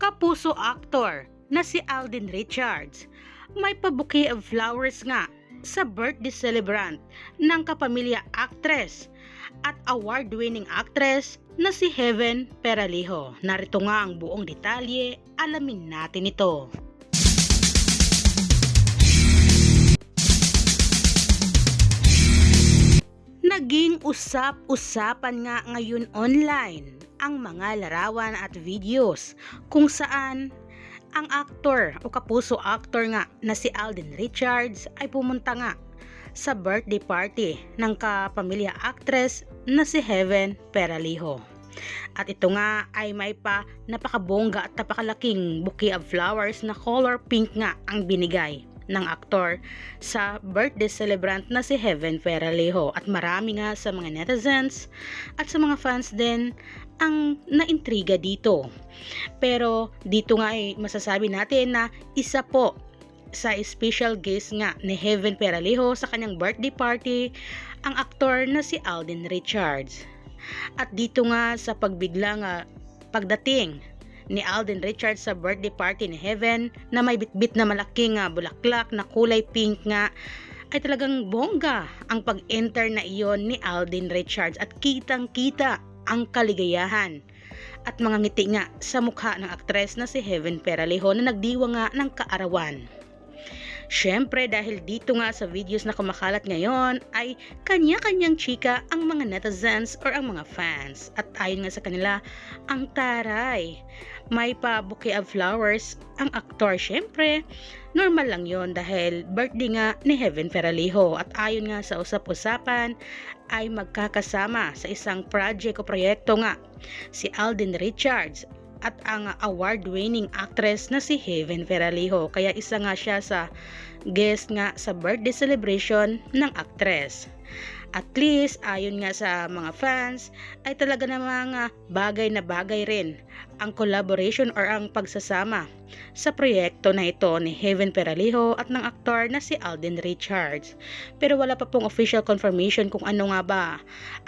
kapuso actor na si Alden Richards. May pa-bouquet of flowers nga sa birthday celebrant ng kapamilya actress at award-winning actress na si Heaven Peralejo. Narito nga ang buong detalye, alamin natin ito. Naging usap-usapan nga ngayon online ang mga larawan at videos kung saan ang aktor o kapuso actor nga na si Alden Richards ay pumunta nga sa birthday party ng kapamilya actress na si Heaven Peralejo. At ito nga ay may pa napakabongga at napakalaking bouquet of flowers na color pink nga ang binigay ng aktor sa birthday celebrant na si Heaven Peralejo. At marami nga sa mga netizens at sa mga fans din ang naintriga dito. Pero dito nga ay masasabi natin na isa po sa special guest nga ni Heaven Peralejo sa kanyang birthday party ang aktor na si Alden Richards. At dito nga sa pagbiglang pagdating ni Alden Richards sa birthday party ni Heaven na may bitbit na malaking bulaklak na kulay pink nga, ay talagang bongga ang pag-enter na iyon ni Alden Richards at kitang-kita ang kaligayahan at mga ngiti nga sa mukha ng aktres na si Heaven Peralejo na nagdiwa nga ng kaarawan. Syempre dahil dito nga sa videos na kumakalat ngayon ay kanya-kanyang chika ang mga netizens or ang mga fans. At ayon nga sa kanila, ang taray, may pa bouquet of flowers ang aktor. Syempre, normal lang yon dahil birthday nga ni Heaven Peralejo. At ayon nga sa usap-usapan ay magkakasama sa isang project o proyekto nga si Alden Richards at ang award-winning actress na si Heaven Peralejo. Kaya isa nga siya sa guest nga sa birthday celebration ng actress. At least, ayon nga sa mga fans, ay talaga namang bagay na bagay rin ang collaboration or ang pagsasama sa proyekto na ito ni Heaven Peralejo at ng aktor na si Alden Richards. Pero wala pa pong official confirmation kung ano nga ba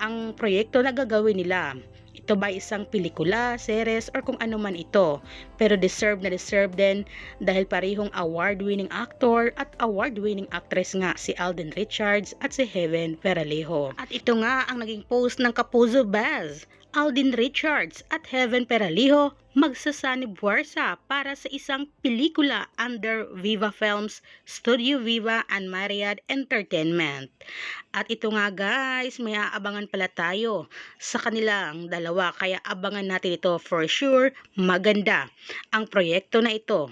ang proyekto na gagawin nila. Ito ba isang pelikula, series, or kung ano man ito. Pero deserve na deserve din dahil parehong award-winning actor at award-winning actress nga si Alden Richards at si Heaven Peralejo. At ito nga ang naging post ng Kapuso Buzz. Alden Richards at Heaven Peralejo magsasanib-buwersa para sa isang pelikula under Viva Films, Studio Viva and Marriott Entertainment. At ito nga guys, may aabangan pala tayo sa kanilang dalawa, kaya abangan natin ito for sure. Maganda ang proyekto na ito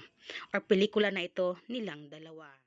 or pelikula na ito nilang dalawa.